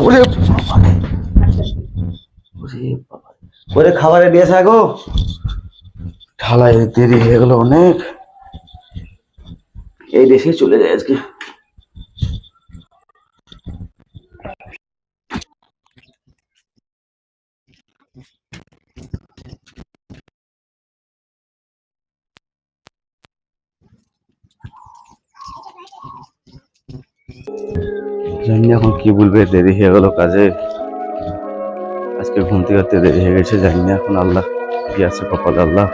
ওরে ওরে খাবারে দিয়েছে গো, ঢালাই দেরি হয়ে গেল অনেক, এই দেশে চলে যায় আজকে। জানি না এখন কি বলবে, দেরি হয়ে গেল কাজে, আজকে ঘুম থেকে উঠতে দেরি হয়ে গেছে, জানি না এখন আল্লাহ কি আছে কপাল আল্লাহ।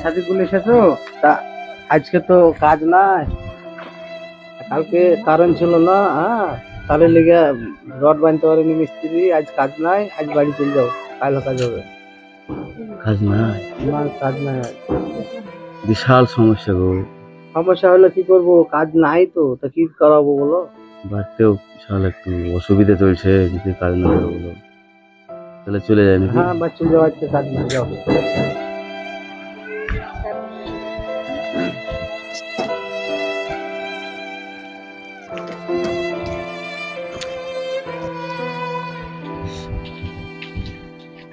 সাথে এসেছো তা? আজকে তো কাজ নাই, কালকে কারেন্ট ছিল না, হ্যাঁ তাহলে লেগে রড বানতে পারেনি মিস্ত্রি, আজ কাজ নাই, আজ বাড়ি চলে যাও, কাল কাজ হবে। কাজ নাই, না কাজ নাই আজ। বিশাল সমস্যা গো। সমস্যা হলে কি করব, কাজ নাই তো, তা কি করাবো বলো? বাড়িতেও বিশাল একটু অসুবিধা চলছে, যদি কাজ না করে বলো তাহলে চলে যায় নাকি? হ্যাঁ বাড়ি চলে যাও, আজকে কাজ নাই, যাও।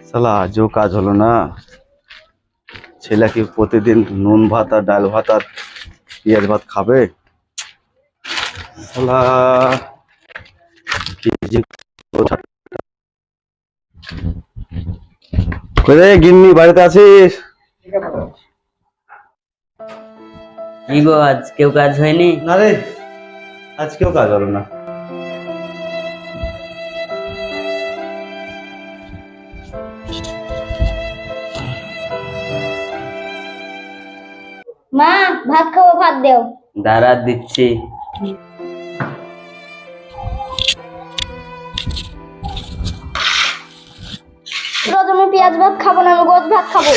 শালা আজও কাজ হলো না, ছেলে কি প্রতিদিন নুন ভাত আর ডাল ভাত আর পেঁয়াজ ভাত খাবে? শালা কি যে রে গিন্নি, বাড়িতে আছিস? কি গো, আজ কেউ কাজ হয়নি? না রে, আজকেও কাজ হলো না। মা ভাত খাবো, ভাত দেও। দাঁড়া দিচ্ছি। রোজ আমি পেঁয়াজ ভাত খাবো না, আমি গোছ ভাত খাবো।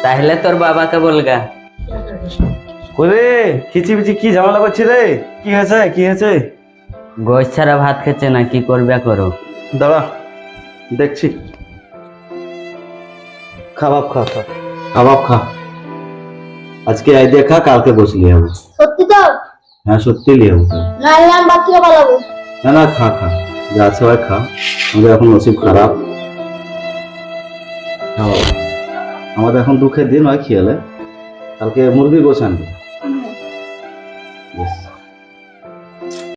তাহলে তোর বাবাকে বলগা। ওরে খিচিবিচি কি ঝামেলা করছি রে, কি হয়েছে কি হয়েছে? গোশ ছাড়া ভাত খেছে না, কি করবে করো। দাঁড়া দেখছি। খাবাব খা খা, কাবাব খা, আজকে আই দেখা, কালকে বসলি হবে। সত্যি তো? হ্যাঁ সত্যি লিয়ে হবে। না হলে আমি বাদ থেকে পালাবো। না না খা খা, যা আছে ভাই খা, আমাদের এখন নসিব খারাপ। খাও, আমাদের এখন দুঃখের দিন হয়, খেয়ালে কালকে মুরগি গোছ আনবে। বেশ।